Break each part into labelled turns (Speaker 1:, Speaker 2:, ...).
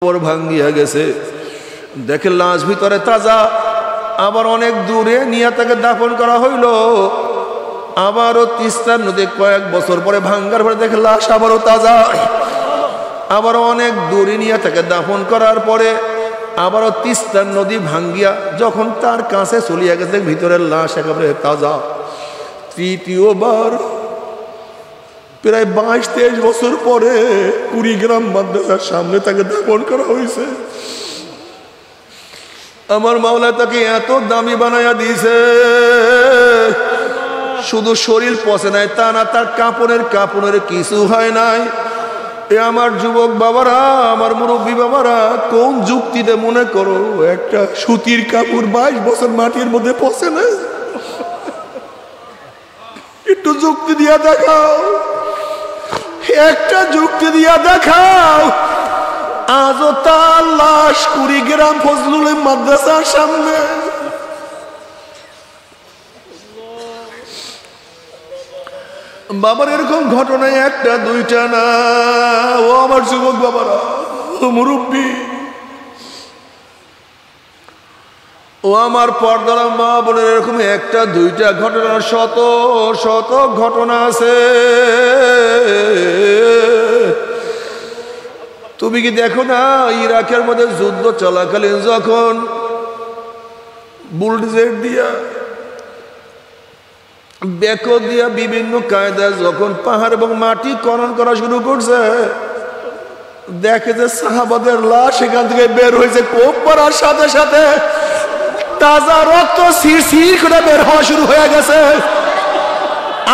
Speaker 1: কবর ভাঙ্গিয়া গেছে, দেখে লাশ ভিতরে তাজা। আবার অনেক দূরে নিয়ে তাকে দাফন করা হইল। আবারও তিস্তা নদী কয়েক বছর পরে ভাঙ্গার পরে দেখে লাশ আবারও তাজা। আবারও অনেক দূরে নিয়ে তাকে দাফন করার পরে আবারও তিস্তা নদী ভাঙ্গিয়া যখন তার কাছে চলিয়া গেছে ভিতরের লাশ একেবারে তাজা। তৃতীয়বার প্রায় 22-23 বছর পরে কুড়িগ্রাম মাদ্রাসার সামনে তাকে দাফন করা হয়েছে। আমার মাওলা তাকে এত দামি বানায়া দিয়েছে, শুধু শরীর পচে নাই তা না, তার কাপড়ের কিছু হয় নাই। এ আমার যুবক বাবারা, আমার মুরব্বী বাবারা, কোন যুক্তিতে মনে করো একটা সুতির কাপড় 22 বছর মাটির মধ্যে পচে না? একটু যুক্তি দিয়া দেখাও, একটা যুক্তি দিয়া দেখাও। আজও তার লাশ কুড়িগ্রাম ফজলুল মাদ্রাসার সামনে। বাবার এরকম ঘটনা একটা দুইটা না, ও আমার যুবক বাবারা, মুরব্বী, ও আমার পর্দার মা বোনের, এরকম একটা দুইটা ঘটনা, শত শত ঘটনা আছে। তুমি কি দেখো না ইরাকের মধ্যে যুদ্ধ চলাকালীন যখন বুলডোজার দিয়া বেকো দিয়া বিভিন্ন কায়দায় যখন পাহাড় এবং মাটি খনন করা শুরু করছে, দেখে যে সাহাবাদের লাশ এখান থেকে বের হয়েছে, কোপ পড়ার সাথে সাথে তাজা রক্ত শিরশির করে বের হওয়া শুরু হয়ে গেছে।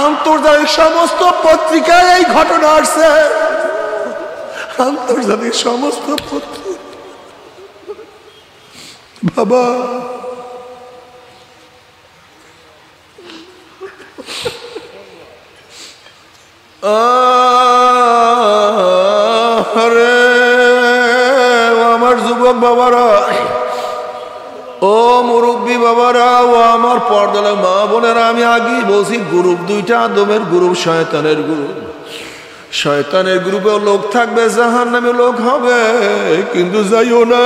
Speaker 1: আন্তর্জাতিক সমস্ত পত্রিকায় এই ঘটনা আসছে, আন্তর্জাতিক সমস্ত পত্রিকা। বাবা, আরে আমার যুবক বাবারা, ও মুরব্বী বাবারা, ও আমার পর্দার মা বোনেরা, আমি আগেই বলছি গ্রুপ দুইটা, আদমের গ্রুপ, শয়তানের গ্রুপ। শয়তানের গ্রুপেও লোক থাকবে, জাহান্নামে লোক হবে, কিন্তু যাইও না,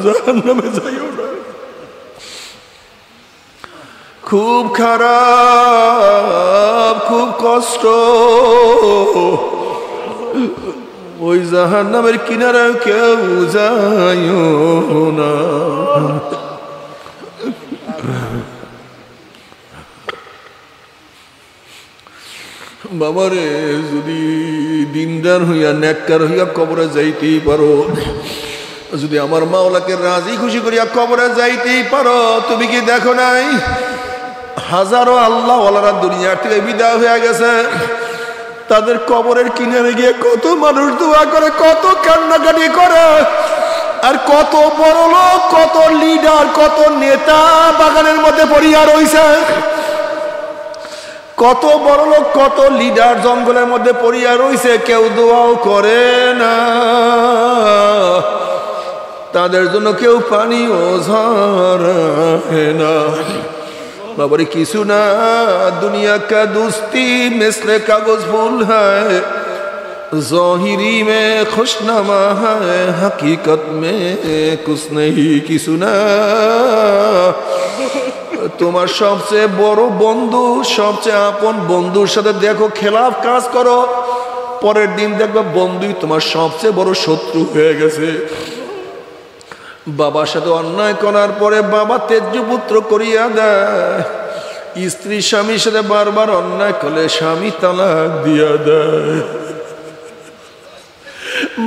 Speaker 1: জাহান্নামে যাইও না। খুব খারাপ, খুব কষ্ট। ওই জাহান্নামের কিনারায় কেউ যাইও না। বাবারে, যদি দিনদার হইয়া নেককার হইয়া কবরে যাইতেই পারো, যদি আমার মাওলাকে রাজি খুশি করিয়া কবরে যাইতেই পারো, তুমি কি দেখো নাই হাজারো আল্লাহ ওয়ালারা দুনিয়া থেকে বিদায় হয়ে গেছে, তাদের কবরের কিনারে গিয়ে কত মানুষ দোয়া করে, কত কান্নাকাটি করে, আর কত বড় লোক, কত লিডার, কত নেতা বাগানের মধ্যে পড়িয়া রইছে। কত বড় লোক, কত লিডার জঙ্গলের মধ্যে পড়িয়া রইছে, কেউ দোয়াও করে না, তাদের জন্য কেউ পানিও ঝরায় না। বাবারে, কিছু না, দুনিয়া কা দুস্তি মিসলে কাগজ ফুল হ্যায়, ज़ाहिरी में खुशनमा है, हकीकत में कुछ नहीं। কিছু না, তোমার সবচেয়ে বড় বন্ধু, সবচেয়ে আপন বন্ধুর সাথে দেখো খেলাফ কাজ করো, পরের দিন দেখবে বন্ধুই তোমার সবচেয়ে বড় শত্রু হয়ে গেছে। বাবার সাথে অন্যায় করার পরে বাবা তেজ্য পুত্র করিয়া দেয়, স্ত্রী স্বামীর সাথে বারবার অন্যায় করলে স্বামী তালাক দিয়া দেয়,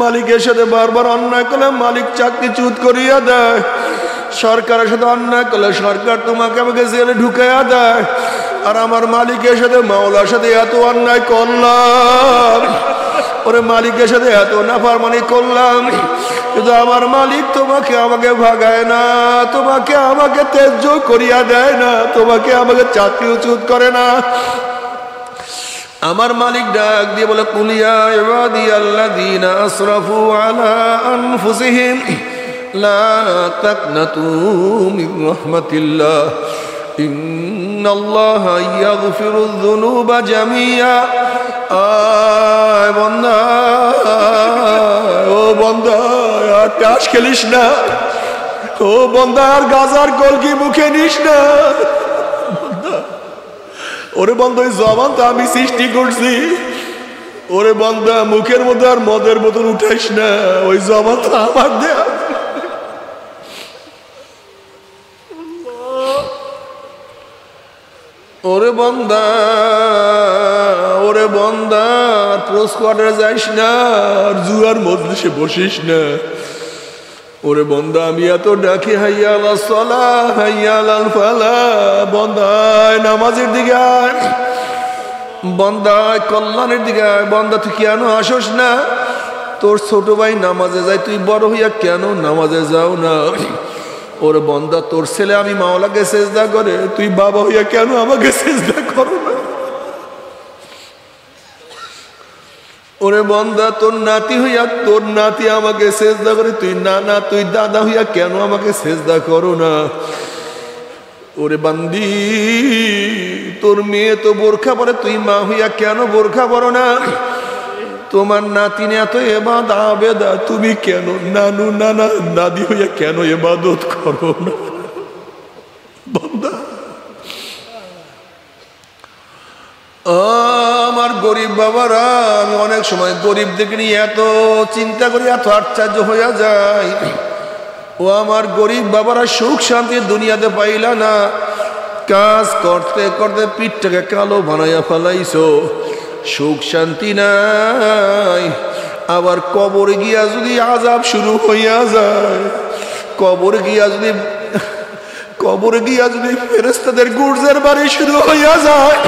Speaker 1: মালিকের সাথে বারবার অন্যায় করলে মালিক চাকরিচ্যুত করিয়া দেয়, সরকারের সাথে অন্যায় করলে সরকার তোমাকে আমাকে জেলে ঢুকাইয়া দেয়। আর আমার মালিকের সাথে, মাওলার সাথে এত অন্যায় করলাম, ওরে মালিকের সাথে এত নাফরমানি করলাম, কিন্তু আমার মালিক তোমাকে আমাকে ভাগায় না, তোমাকে আমাকে তেজ্য করিয়া দেয় না, তোমাকে আমাকে চাকরিচ্যুত করে না। আমার মালিক ডাক দিয়ে বলে, কুলিয়া ইবাদিয়াল্লাযীনা আসরাফু আলা আনফুসিহিম লা তাকনাতু মির রাহমাতিল্লাহ, ইন্নাল্লাহা ইয়াগফিরুয যুনুবা জামিয়া। আয় বান্দা, ও বন্দা আর টাস খেলিস না, ও বন্দা আর গাজার কলকি মুখে নিস না। ওরে বন্ধা ওই জবান তো আমি সৃষ্টি করছি, ওরে বন্দা মুখের মধ্যে আর মদের বোতল উঠাইস না, ওই জবান তো আমার দেয়া। ওরে বন্দা, ওরে বন্দা পোস্ট কোয়ার্টারে যাইস না, আর জুয়ার মজলিসে বসিস না। ওরে বন্দা আমি এত ডাকি হাইয়া আলাস সালাহ হাইয়া আলাল ফালাহ, বন্দায় নামাজের দিকে আয়, বন্দায় কল্যাণের দিকে আয়। বন্দা তুই কেন আসস না? তোর ছোট ভাই নামাজে যায়, তুই বড় হইয়া কেন নামাজে যাও না? ওরে বন্দা তোর ছেলে আমি মাওলাকে সেজদা করে, তুই বাবা হইয়া কেন আমাকে সেজদা করো না? ওরে বন্দা তোর নাতি হইয়া তোর নাতি আমাকে সেজদা করে, তুই নানা তুই দাদা হইয়া কেন আমাকে সেজদা করো না? ওরে বান্দি তোর মেয়ে তো বোরখা পরে, তুই মা হইয়া কেন বোরখা পরো না? তোমার নাতিনে এত এবাদ আবেদা, তুমি কেন নানু নানা দাদি হইয়া কেন এবাদত করো না? বন্দা আমার গরিব বাবারা, আমি অনেক সময় গরিবদেরকে নিয়ে এত চিন্তা করি, এত আশ্চর্য হইয়া যায়। ও আমার গরিব বাবারা সুখ শান্তি দুনিয়াতে পাইলা না, কাজ করতে করতে পিঠটাকে কালো বানাইয়া ফেলাইছো, সুখ শান্তি নাই। আবার কবরে গিয়া যদি আযাব শুরু হইয়া যায়, কবরে গিয়া যদি ফেরেশতাদের গুর্জের বাড়ি শুরু হইয়া যায়,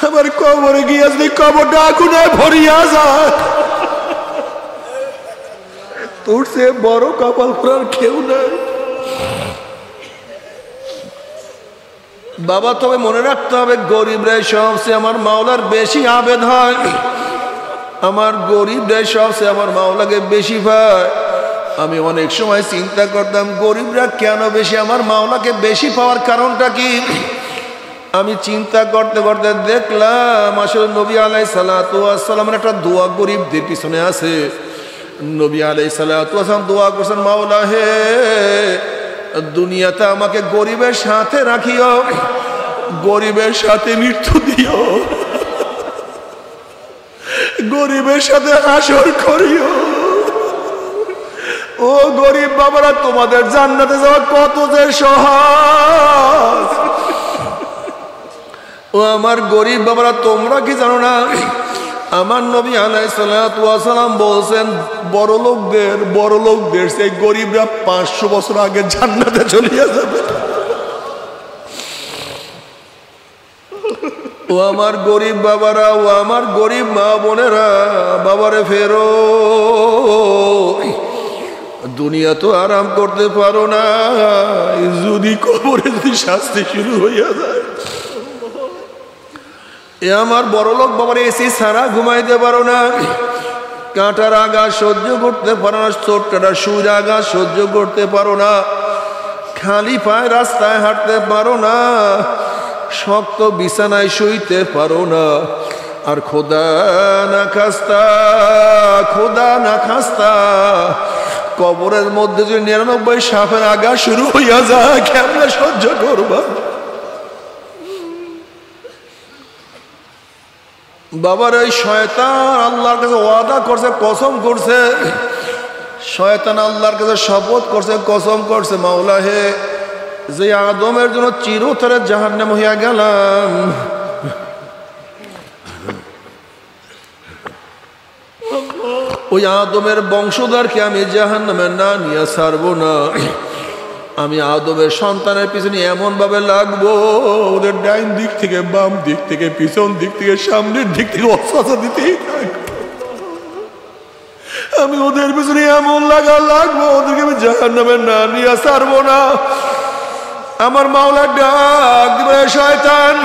Speaker 1: আবার কবরে গিয়া যদি কবরটা আগুনে ভরিয়া যায়, তোর সে বড় কপাল করার কেউ নাই। বাবা তবে মনে রাখতে হবে গরিবরাই সবচেয়ে আমার মাওলার বেশি আবেদ হয়, আমার গরিবরাই সবচেয়ে আমার মাওলাকে বেশি পায়। আমি অনেক সময় চিন্তা করতাম গরিবরা কেন বেশি আমার মাওলাকে বেশি পাওয়ার কারণটা কি? আমি চিন্তা করতে করতে দেখলাম আসলে নবী আলাইহিস সালাতু ওয়াস সালামের একটা দোয়া গরিবদের পিছনে আছে। নবী আলাইহিস সালাতু ওয়াস সালাম দোয়া করছেন, মাওলা হে দুনিয়াতে আমাকে গরিবের সাথে রাখিও, গরিবের সাথে মৃত্যু দিও, গরিবের সাথে হাসর করিও। ও গরিব বাবারা, তোমাদের জান্নাতে যাওয়া কত যে সহজ। ও আমার গরিব বাবারা, তোমরা কি জানো না আমার নবী আলাইহিস সালাতু ওয়াস সালাম বলছেন বড় লোকদের সেই গরিবরা 500 বছর আগে জান্নাতে চলিয়া যাবে। ও আমার গরিব বাবারা, ও আমার গরিব মা বোনেরা, বাবারে ফেরো, দুনিয়া তো আরাম করতে পারো না, যদি কবরে যদি শাস্তি শুরু হইয়া যায়। এ আমার বড়লোক বাবার এসি ছাড়া ঘুমাইতে পারো না, কাঁটার আঘাত সহ্য করতে পারো না, ছোট্টটা সুর আঘাত সহ্য করতে পারো না, খালি পায়ে রাস্তায় হাঁটতে পারো না, শক্ত বিছানায় শুইতে পারো না। আর খোদা না খাস্তা কবরের মধ্যে যদি 99 সাপের আঘাত শুরু হইয়া যায়, কেমনে সহ্য করবা? বাবার ওই শয়তান আল্লাহর কাছে ওয়াদা করছে, কসম করছে, শয়তান আল্লাহর কাছে শপথ করছে, কসম করছে, মাওলা হে যে আদমের জন্য চিরতরে জাহান্নাম হইয়া গেলাম, ওই আদমের বংশধরকে আমি জাহান্নামে না নিয়ে ছাড়বো না। আমি আদমের সন্তানের পিছনে এমন ভাবে লাগবো, ওদের ডাইন দিক থেকে বাম দিক থেকে পিছন দিক থেকে সামনের দিক থেকে অস্ত্র দিতেই থাকবো। আমি ওদের পিছনে এমন লাগবো, ওদেরকে আমি জাহান্নামে না নিয়ে ছাড়বো না। আমার মাওলা ডাক দিবে, শয়তান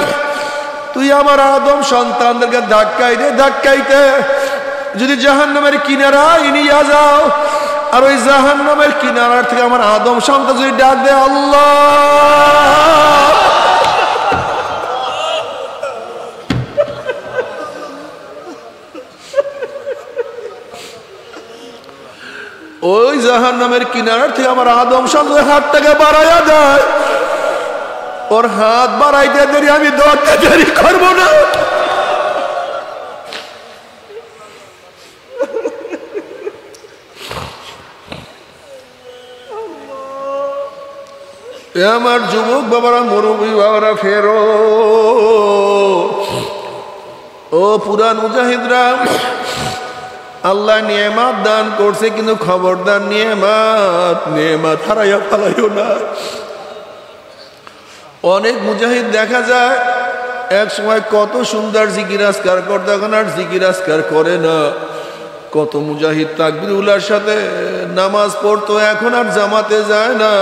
Speaker 1: তুই আমার আদম সন্তানদেরকে ধাক্কাইতে যদি জাহান্নামের কিনারায় নিয়ে যাও, আর ওই জাহান্নামের কিনারার থেকে আমার আদম সন্তান যদি ডাক দেয়, আল্লাহ ওই জাহান্নামের কিনার থেকে আমার আদম সন্তানের হাতটাকে বাড়াইয়া দেয়, ওর হাত বাড়াইতে দেরি আমি ধরতে দেরি করবো না। আমার যুবক বাবারা, মুরব্বী বাবারা, ফেরো ও পুরান মুজাহিদরা, আল্লাহ নিয়ামত দান করছে, কিন্তু খবরদার নিয়ামত হারাইয়া ফেলাইও না। অনেক মুজাহিদ দেখা যায় এক সময় কত সুন্দর জিকির আজকার করতো, এখন আর জিকির আজকার করে না। কত মুজাহিদ তাকবীরুল্লাহর সাথে নামাজ পড়তো, এখন আর জামাতে যায় না।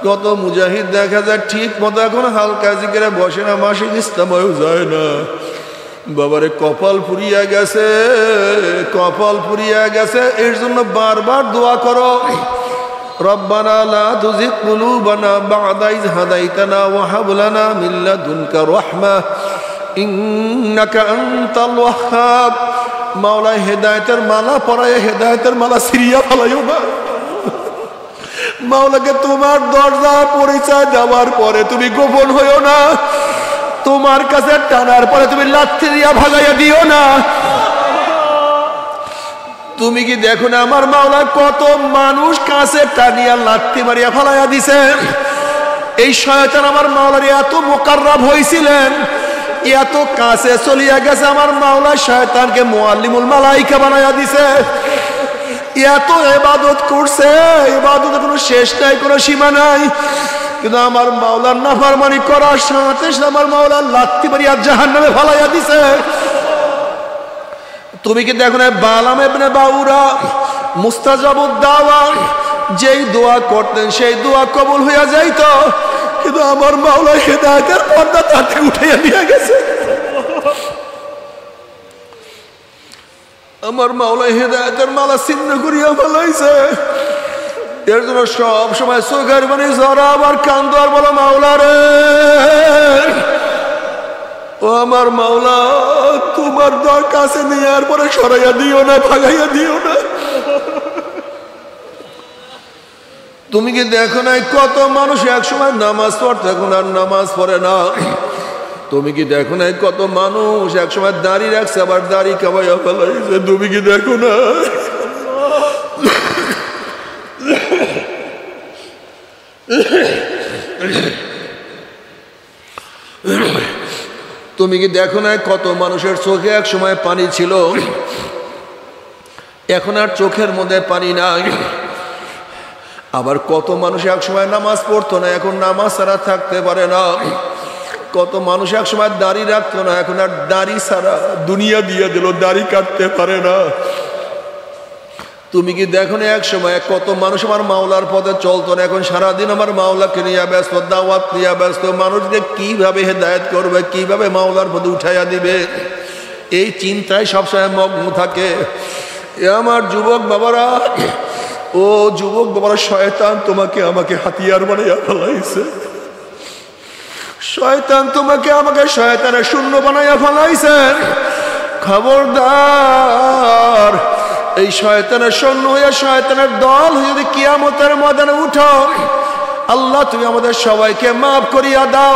Speaker 1: কত মুজাহিদ দেখা যায় ঠিক মতো এখন হালকা জিকিরে বসে না, মাসিক ইস্তেমায়ও যায় না। বাবারে কপাল পুড়িয়া গেছে, কপাল পুড়িয়া গেছে। এর জন্য বারবার দোয়া করো, রব্বানা লা তুজিগ কুলুবানা বা'দা ইয হাদাইতানা ওয়া হাব লানা মিন লাদুনকা রাহমাহ ইন্নাকা আনতাল ওয়াহ্হাব। মাওলা হেদায়েতের মালা পরায় হেদায়েতের মালা ছিঁড়িয়া ফেলাইও না। মাওলাকে তোমার দরজা পরিচয় দেওয়ার পরে তুমি গোপন হইও না, তোমার কাছে টানার পরে তুমি লাথি দিয়া ভাগাইয়া দিও না। তুমি কি দেখো না আমার মাওলা কত মানুষ কাছে টানিয়া লাথি মারিয়া ফালাইয়া দিছে। এই শয়তান আমার মাওলার এত মুকাররাব হইছিলেন, এত কাছে চলিয়া গেছে, আমার মাওলা শয়তানকে মুআল্লিমুল মালাইকা বানাইয়া দিছে। এত ইবাদত করছে, ইবাদতের কোনো শেষ নাই, কোনো সীমা নাই, কিন্তু আমার মাওলার নাফরমানি করার সাথে আমার মাওলা লাথি মারিয়া জাহান্নামে ফালাইয়া দিছে। তুমি কি দেখো না বালাম ইবনে বাউরা মুস্তাজাবুদ দাওয়া, যেই দোয়া করতেন সেই দোয়া কবুল হইয়া যাইত, কিন্তু আমার মাওলা হেদায়েতের পর্দা তার থেকে উঠাইয়া নিয়ে গেছে। আমার মাওলা হেদায়েতের মালা ছিন্ন করিয়া ফেলাইছে। এর জন্য সব সময় চোখের পানি ঝরা আবার কান্দো আর বলো, মাওলা রে, ও আমার মাওলা, তোমার দর কাছে নেওয়ার পরে সরাইয়া দিও না, ভাগাইয়া দিও না। তুমি কি দেখো না কত মানুষ এক সময় নামাজ পড়তো, এখন আর নামাজ পড়ে না। তুমি কি দেখো না কত মানুষ এক সময় দাড়ি রাখছে, আবার দাড়ি কামাইয়া ফেলাইছে। তুমি কি দেখো না তুমি কি দেখো না কত মানুষের চোখে এক সময় পানি ছিল, এখন আর চোখের মধ্যে পানি নাই। আবার কত মানুষ এক সময় নামাজ পড়তো না, এখন নামাজ ছাড়া থাকতে পারে না। কত মানুষ এক সময় দাড়ি রাখতো না, এখন আর দাড়ি ছাড়া দুনিয়া দিয়ে দিল, দাড়ি কাটতে পারে না। তুমি কি দেখো না এক সময় কত মানুষ আমার মাওলার পথে চলতো না, এখন সারাদিন আমার মাওলাকে নিয়ে ব্যস্ত, দাওয়াত নিয়ে ব্যস্ত, মানুষকে কিভাবে হেদায়েত করবে, কিভাবে মাওলার পথে উঠাইয়া দিবে, এই চিন্তায় সবসময় মগ্ন থাকে। এ আমার যুবক বাবারা, ও যুবক বাবারা, শয়তান তোমাকে আমাকে হাতিয়ার বানাইয়া ফেলাইছে। শয়তান তোমাকে আমাকে শয়তানের শূন্য বানাইয়া ফেলাইছেন। খবরদার, এই শয়তানের সৈন্য হইয়া শয়তানের দল হয়ে যদি কিয়ামতের ময়দানে উঠো, আল্লাহ তুমি আমাদের সবাইকে মাফ করিয়া দাও।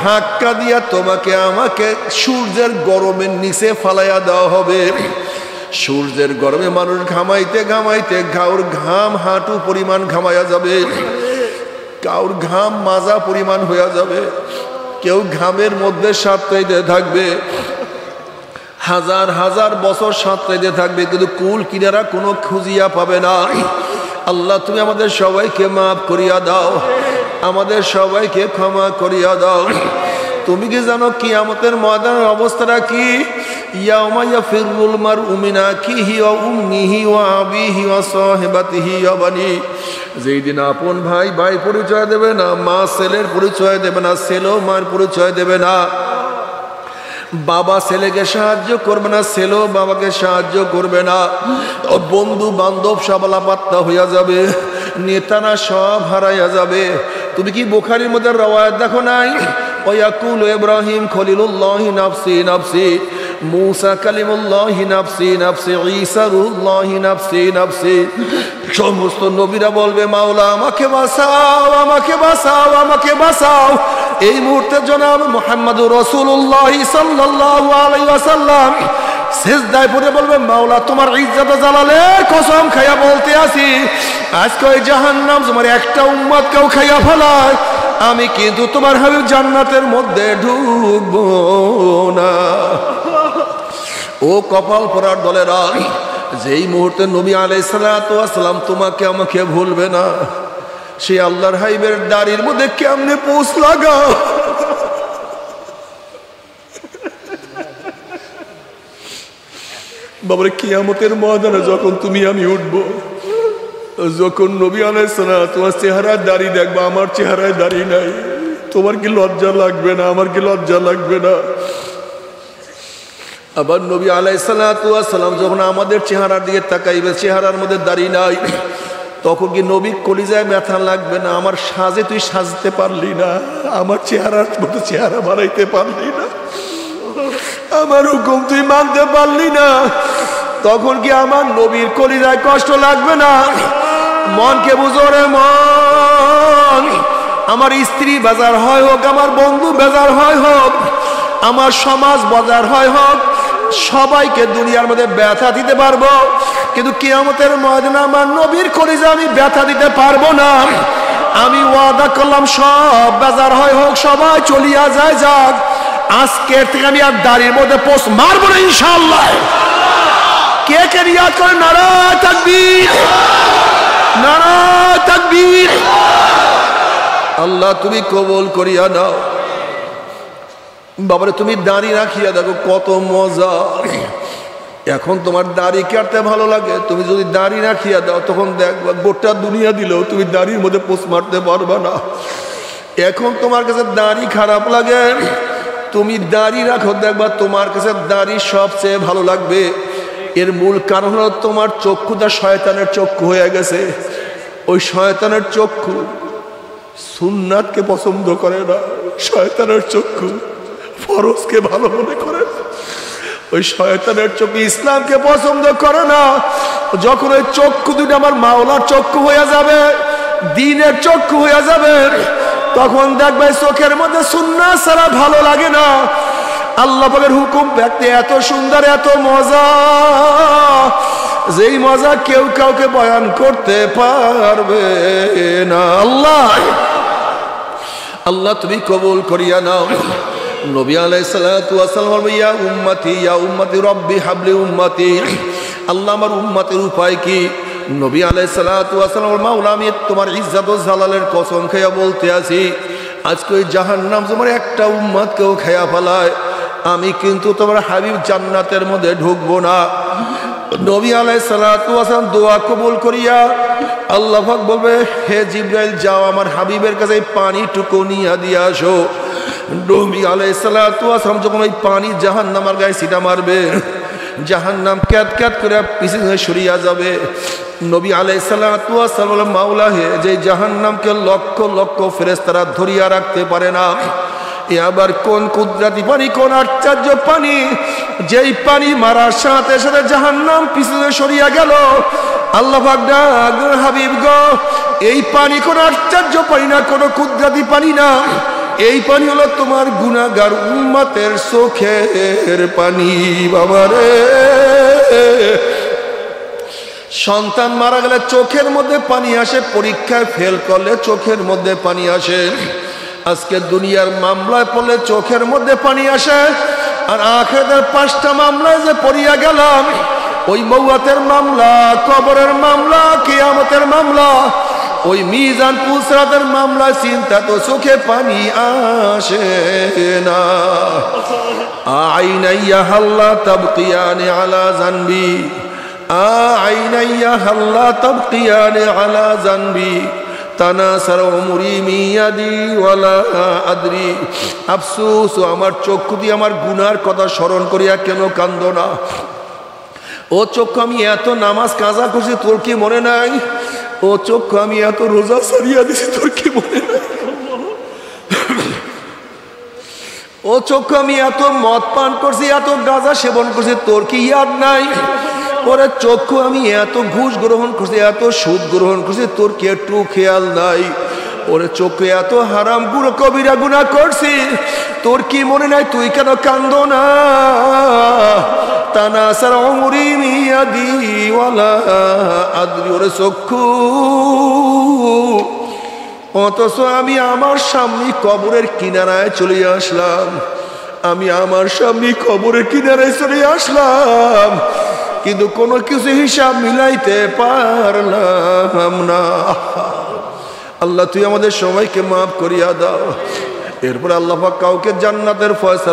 Speaker 1: ধাক্কা দিয়া তোমাকে আমাকে সূর্যের গরমের নিচে ফালাইয়া দেওয়া হবে। সূর্যের গরমে মানুষ ঘামাইতে ঘামাইতে কাউর ঘাম হাঁটু পরিমাণ ঘামাইয়া যাবে, কাউর ঘাম মাজা পরিমাণ হইয়া যাবে, কেউ ঘামের মধ্যে সাঁতরাইতে থাকবে, হাজার হাজার বছর সাঁতরাইতে থাকবে, কিন্তু কুল কিনারা কোনো খুঁজিয়া পাবে না। আল্লাহ তুমি আমাদের সবাইকে মাফ করিয়া দাও, আমাদের সবাইকে ক্ষমা করিয়া দাও। তুমি কি জানো কিয়ামতের ময়দানের অবস্থাটা কি? ইয়াউমা ইয়াফিরুল মারউ মিন আখিহি ওয়া উম্মিহি ওয়া আবিহি ওয়া সাহিবাতিহি ওয়া বানি। যেই দিন আপন ভাই ভাই পরিচয় দেবে না, মা ছেলের পরিচয় দেবে না, ছেলেও মার পরিচয় দেবে না, বাবা ছেলেকে সাহায্য করবে না, ছেলেও বাবাকে সাহায্য করবে না, বন্ধু বান্ধব সব লাপাত্তা হইয়া যাবে, নেতারা সব হারাইয়া যাবে। তুমি কি বুখারীর মধ্যে রওয়ায়াত দেখো নাই? ওয়াকুল ইব্রাহিম খলিলুল্লাহ নাফসি নাফসি মুসা কালিমুল্লাহি নাফসি নাফসি, ঈসা রূহুল্লাহি নাফসি নাফসি। সমস্ত নবীরা বলবে মাওলা আমাকে বাঁচাও, আমাকে বাঁচাও, আমাকে বাঁচাও। এই মুহূর্তে জনাব মুহাম্মদুর রাসূলুল্লাহ সাল্লাল্লাহু আলাইহি ওয়াসাল্লাম সিজদায় পড়ে বলবে মাওলা তোমার ইজ্জত জালালের কসম খাইয়া বলতে আছি, আজকে ওই জাহান্নাম তোমার একটা উম্মতকেও খাইয়া ফেলায়, আমি কিন্তু তোমার হাবিব জান্নাতের মধ্যে ঢুকবো না। ও কপাল পরার দলেরা, যেই মুহূর্তে নবী আলাইহিস সালাতু ওয়াস সালাম তোমাকে আমাকে ভুলবে না, সেই আল্লাহর হাবিবের দাড়ির মধ্যে কেমনে পোষ লাগাও। বাবারে কিয়ামতের ময়দানে যখন তুমি আমি উঠবো, যখন নবী আলাইহিস সালাতু ওয়াস চেহারায় দাড়ি দেখবা, আমার চেহারায় দাড়ি নাই, তোমার কি লজ্জা লাগবে না? আমার কি লজ্জা লাগবে না? আবার নবী আলাইহিস সালাতু ওয়াস সালাম যখন আমাদের চেহারার দিকে তাকাইবে, চেহারার মধ্যে দাড়ি নাই, তখন কি নবী কলিজায় ব্যথা লাগবে না? আমার সাজে তুই সাজতে পারলি না, আমার চেহারার মতো চেহারা বানাইতে পারলি না, আমার হুকুম তুই মানতে পারলি না, তখন কি আমার নবীর কলিজায় কষ্ট লাগবে না? মনকে বুঝো রে মন, আমার স্ত্রী বেজার হয় হোক, আমার বন্ধু বেজার হয় হোক, আমার সমাজ বাজার হয় হোক, সবাইকে দুনিয়ার মধ্যে ব্যথা দিতে পারবো, কিন্তু কিয়ামতের ময়দানে আমার নবীর কলিজা আমি ব্যথা দিতে পারবো না। আমি ওয়াদা করলাম সব বেজার হয় হোক, সবাই চলিয়া যায় যাক, আজকের থেকে আমি আর দাড়ির মধ্যে পোষ মারবো না ইনশাআল্লাহ। কে কে রিয়াদ করে নারায়ে তাকবীর, নারায়ে তাকবীর। আল্লাহ তুমি কবুল করিয়া নাও। বাবারে তুমি দাড়ি রাখিয়া দেখো কত মজা। এখন তোমার দাড়ি কাটতে ভালো লাগে, তুমি যদি দাড়ি রাখিয়া দাও তখন দেখবা গোটা দুনিয়া দিলেও তুমি দাড়ির মধ্যে পোষ মারতে পারবা না। এখন তোমার কাছে দাড়ি খারাপ লাগে, তুমি দাড়ি রাখো, দেখবা তোমার কাছে দাড়ি সবচেয়ে ভালো লাগবে। এর মূল কারণ হলো তোমার চক্ষুটা শয়তানের চক্ষু হয়ে গেছে। ওই শয়তানের চক্ষু সুন্নাতকে পছন্দ করে না, শয়তানের চক্ষু ফরজকে ভালো মনে করে। ওই শয়তানের চক্ষু ইসলামকে পছন্দ করে না। যখন ওই চক্ষু দুটো আমার মাওলার চক্ষু হয়ে যাবে, দ্বীনের চক্ষু হয়ে যাবে, তখন দেখবে চোখের মধ্যে সুন্নাত ছাড়া ভালো লাগে না। আল্লাহ পাকের হুকুম দেখতে এত সুন্দর, এত মজা, যেই মজা কেউ কাউকে বয়ান করতে পারবে না। আল্লাহ তুমি কবুল করিয়া নাও। নবী আলাইহিস সালাতু ওয়াস সালাম ইয়া উম্মতি রব্বি হাবলি উম্মতি। আল্লাহ আমার উম্মতের উপায় কি? নবী আলাইহিস সালাতু ওয়াস সালাম মাওলা আমি তোমার ইজ্জত ও জালালের কসম খাইয়া বলতে আছি, আজকে ওই জাহান্নাম তোমার একটা উম্মতকেও খাইয়া ফেলায়, আমি কিন্তু তোমার হাবিব জান্নাতের মধ্যে ঢুকবো না। নবী আলাইহিস সালাতু ওয়াস সালাম দোয়া কবুল করিয়া আল্লাহ পাক বলবে, হে জিবরাইল যাও আমার হাবিবের কাছে পানিটুকু নিয়ে দিয়ে আসো। নবী আলাইহিস সালাতু ওয়াস সালাম যখন ওই পানি জাহান্নামের গায়ে ছিটা মারবে, জাহান্নাম ক্যাত ক্যাত করে পিছনে সরিয়া যাবে। নবী আলাইহিস সালাতু ওয়াস সালাম বলেন, মাওলা হে, যে জাহান্নামকে লক্ষ লক্ষ ফেরেশতারা ধরিয়া রাখতে পারে না, এ আবার কোন কুদরতি পানি, কোন আশ্চর্য পানি, যেই পানি মারার সাথে সাথে জাহান্নাম পিছনে সরিয়া গেল। আল্লাহ পাক ডাকলেন, হাবিব গো, এই পানি কোন আশ্চর্য পানি না, কোন কুদরতি পানি না, এই পানি হলো তোমার গুনাহগার উম্মতের চোখের পানি। বাবারে, সন্তান মারা গেলে চোখের মধ্যে পানি আসে, পরীক্ষায় ফেল করলে চোখের মধ্যে পানি আসে, আজকে দুনিয়ার মামলায় পড়লে চোখের মধ্যে পানি আসে, আর আখিরাতের 5টা মামলায় যে পড়িয়া গেলাম, ওই মৌয়াতের মামলা, কবরের মামলা, কিয়ামতের মামলা, ওই মিজান পুসরাতের মামলা, চিন্তা তো চোখে পানি আসে না। আইনাইয়া হাল্লা তাবকিয়ানি আলা জানবি, আইনাইয়া হাল্লা তাবকিয়ানি আলা জানবি, তানাসার উমরি মিয়াদি ওয়ালা আদরি। আফসোস, আমার চক্ষু দিয়ে আমার গুনার কথা স্মরণ করিয়া কেন কান্দো না? ও চক্ষু, আমি এত নামাজ কাজা করছি তোর কি মনে নাই? ও চক্ষু, আমি এত রোজা সারিয়া দিছি তোর কি মনে নাই? ও ও চক্ষু আমি এত মদ পান করছি, এত গাঁজা সেবন করছি, তোর কি ইয়াদ নাই? ওরে চক্ষু আমি এত ঘুষ গ্রহণ করছি, এত সুদ গ্রহণ করছি, তোর কি একটু খেয়াল নাই? ওরে চক্ষু এত হারাম গুলো কবিরা গুনাহ করছি, তোর কি মনে নাই? তুই কেন কান্দো না? তানাসার উমরি মিয়াদি ওয়ালা আদরি। ওরে চক্ষু অথচ আমি আমার সামনে কবরের কিনারায় চলে আসলাম, আমি আমার সামনে কবরের কিনারায় চলে আসলাম, কিন্তু কোনো কিছু হিসাব মিলাইতে পারলাম না। আল্লাহ তুই আমাদের সবাইকে মাফ করিয়া দাও। এরপর আল্লাহ পাক কাউকে জান্নাতের ফয়সালা